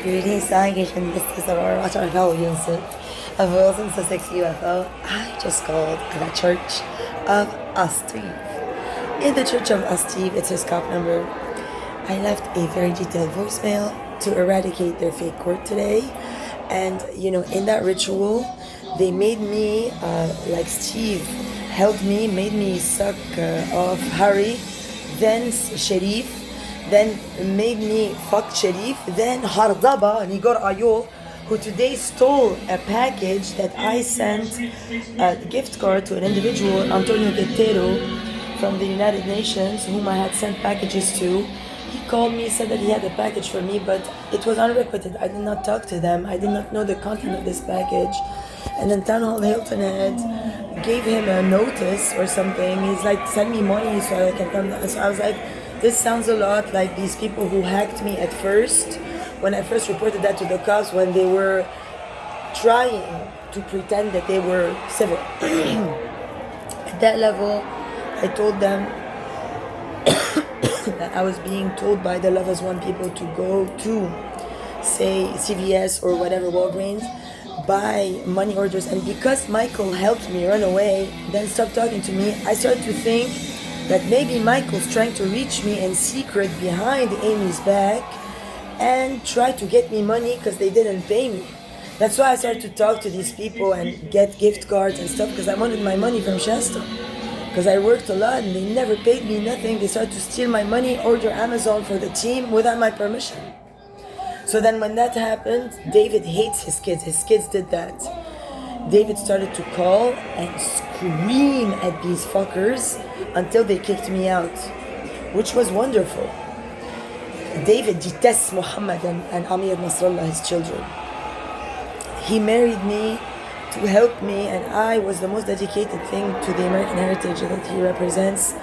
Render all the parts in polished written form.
Greetings, salutations, this is Aurora, of Wilson Sussex UFO. I just called the Church of Steve. In the Church of Steve, it's his cop number. I left a very detailed voicemail to eradicate their fake court today. And, in that ritual, they made me, like Steve held me, made me suck off khoury, then Sharif, then made me fuck Sharif, then Hardaba, Nigor Ayo, who today stole a package that I sent a gift card to an individual, Antonio Guerrero, from the United Nations, whom I had sent packages to. He called me, said that he had a package for me, but it was unrequited. I did not talk to them. I did not know the content of this package. And then Town Hall Hilton Head gave him a notice or something. He's like, send me money so I can come down. So I was like, this sounds a lot like these people who hacked me at first, when I first reported that to the cops, when they were trying to pretend that they were civil. At that level, I told them that I was being told by the Love As One people to go to, say, CVS or whatever, Walgreens, buy money orders. And because Michael helped me run away, then stopped talking to me, I started to think that maybe Michael's trying to reach me in secret behind Amy's back and try to get me money because they didn't pay me. That's why I started to talk to these people and get gift cards and stuff, because I wanted my money from Shasta. Because I worked a lot and they never paid me nothing. They started to steal my money, order Amazon for the team without my permission. So then when that happened, David hates his kids. His kids did that. David started to call and scream at these fuckers until they kicked me out, which was wonderful. David detests Muhammad and Amir Nasrallah, his children. He married me to help me, and I was the most dedicated thing to the American heritage that he represents.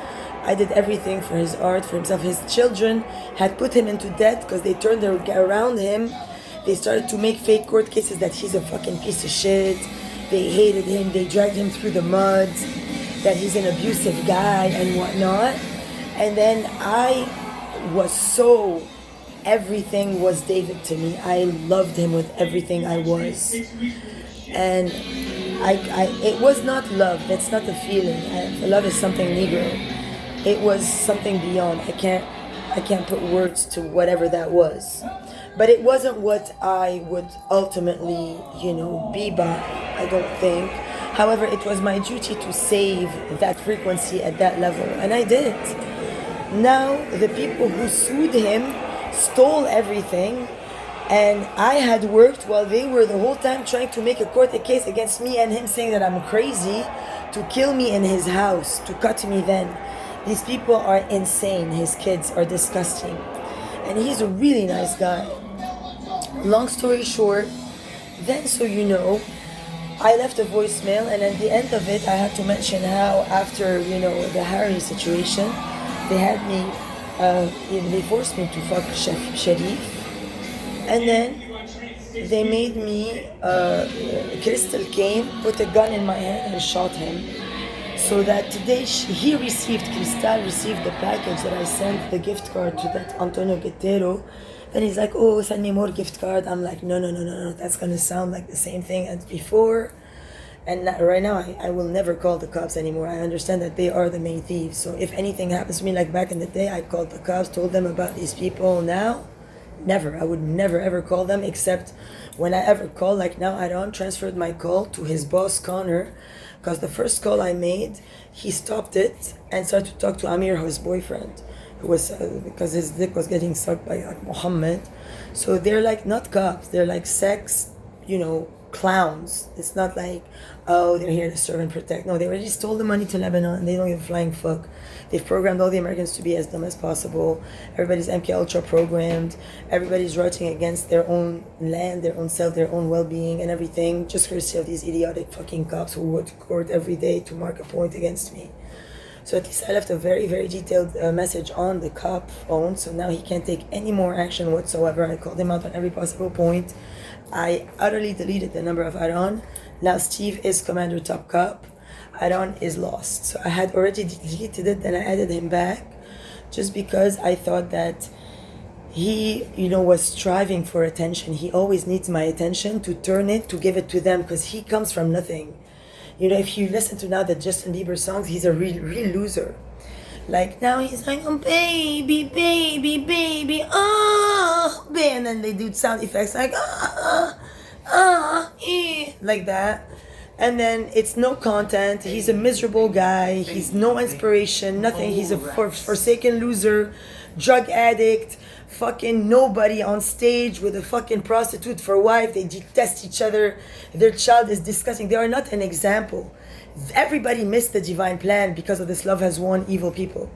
I did everything for his art, for himself. His children had put him into debt because they turned around him. They started to make fake court cases that he's a fucking piece of shit. They hated him, they dragged him through the mud, that he's an abusive guy and whatnot. And then I was so, everything was David to me. I loved him with everything I was. And it was not love, that's not the feeling. Love is something Negro. It was something beyond. I can't put words to whatever that was. But it wasn't what I would ultimately, be by, I don't think. However, it was my duty to save that frequency at that level, and I did. Now, the people who sued him stole everything, and I had worked while they were the whole time trying to make a court case against me and him, saying that I'm crazy, to kill me in his house, to cut me then. These people are insane. His kids are disgusting. And he's a really nice guy. Long story short, then I left a voicemail, and at the end of it, I had to mention how after, the Harry situation, they had me, they forced me to fuck Sharif. And then they made me, Crystal came, put a gun in my hand and shot him. So that today Crystal received the package that I sent, the gift card to that Antonio Guerrero. Then he's like, oh, send me more gift card. I'm like, no, that's gonna sound like the same thing as before. And right now, I will never call the cops anymore. I understand that they are the main thieves. So if anything happens to me like back in the day, I called the cops, told them about these people. Now, never. I would never ever call them, except when I ever call, like now Aaron transferred my call to his boss, Connor, because the first call I made, he stopped it and started to talk to Amir, his boyfriend, who was, because his dick was getting sucked by Muhammad. So they're like not cops, they're like sex, clowns. It's not like, oh, they're here to serve and protect. No, they already stole the money to Lebanon and they don't give a flying fuck. They've programmed all the Americans to be as dumb as possible. Everybody's MK Ultra programmed. Everybody's writing against their own land, their own self, their own well-being and everything, just courtesy of these idiotic fucking cops who go to court every day to mark a point against me. So at least I left a very, very detailed message on the cop phone, so now he can't take any more action whatsoever. I called him out on every possible point. I utterly deleted the number of Aaron. Now Steve is Commander Top Cop. Aaron is lost. So I had already deleted it, then I added him back just because I thought that he, was striving for attention. He always needs my attention to turn it, to give it to them, because he comes from nothing. If you listen to now the Justin Bieber songs, he's a real loser. Like now he's like, oh, baby, baby, baby, oh, baby, and then they do sound effects like, like that. And then it's no content. He's a miserable guy. He's no inspiration, nothing. He's a forsaken loser, drug addict, fucking nobody on stage with a fucking prostitute for wife. They detest each other. Their child is disgusting. They are not an example. Everybody missed the divine plan because of this love has won evil people.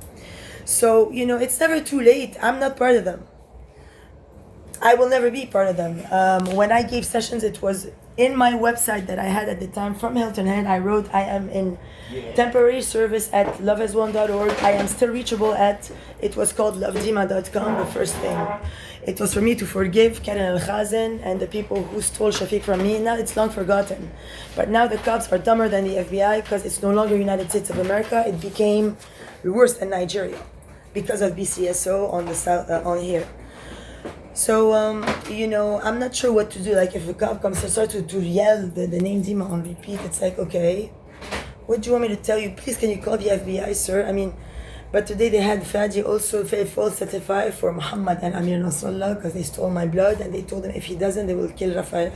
So, it's never too late. I'm not part of them. I will never be part of them. When I gave sessions, it was in my website that I had at the time from Hilton Head. I wrote, I am in temporary service at loveasone.org. I am still reachable at, it was called lovedima.com, the first thing. It was for me to forgive Karen Al-Khazen and the people who stole Shafiq from me. Now it's long forgotten. But now the cops are dumber than the FBI because it's no longer United States of America. It became worse than Nigeria because of BCSO on the south, on here. So, I'm not sure what to do. Like, if a cop comes and starts to yell the name Dima on repeat, it's like, okay, what do you want me to tell you? Please, can you call the FBI, sir? I mean, but today they had Fadi also false certify for Muhammad and Amir Nasrallah because they stole my blood, and they told him if he doesn't, they will kill Rafael.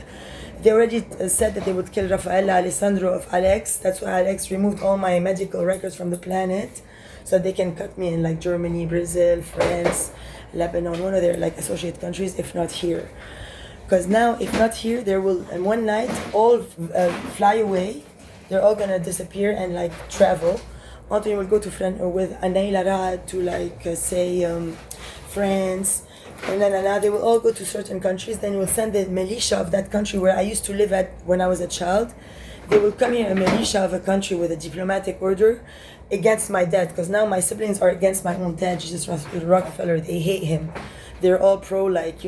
They already said that they would kill Rafaela Alessandro of Alex. That's why Alex removed all my medical records from the planet so they can cut me in like Germany, Brazil, France, Lebanon, one of their like associate countries, if not here. Because now, if not here, there will, in one night, all fly away. They're all gonna disappear and like travel. Anthony will go to friend or with Anay to like say France, and then they will all go to certain countries. Then we'll send the militia of that country where I used to live at when I was a child. They will come here, a militia of a country with a diplomatic order against my dad, because now my siblings are against my own dad, Jesus Rockefeller. They hate him. They're all pro, like,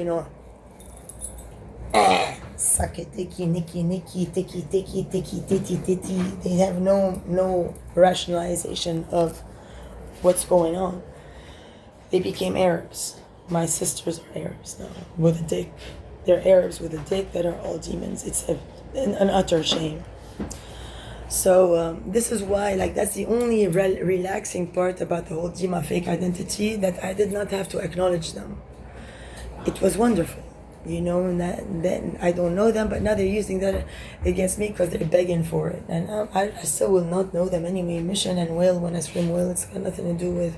suck it, ticky, nicky, nicky, ticky, ticky, ticky, titty, titty. They have no rationalization of what's going on. They became Arabs. My sisters are Arabs now, with a dick. They're Arabs with a dick that are all demons. It's an utter shame. So this is why, like, that's the only relaxing part about the whole Dima fake identity, that I did not have to acknowledge them. It was wonderful, and then I don't know them, but now they're using that against me because they're begging for it. And I still will not know them anyway. Mission and will, when I swim will, it's got nothing to do with,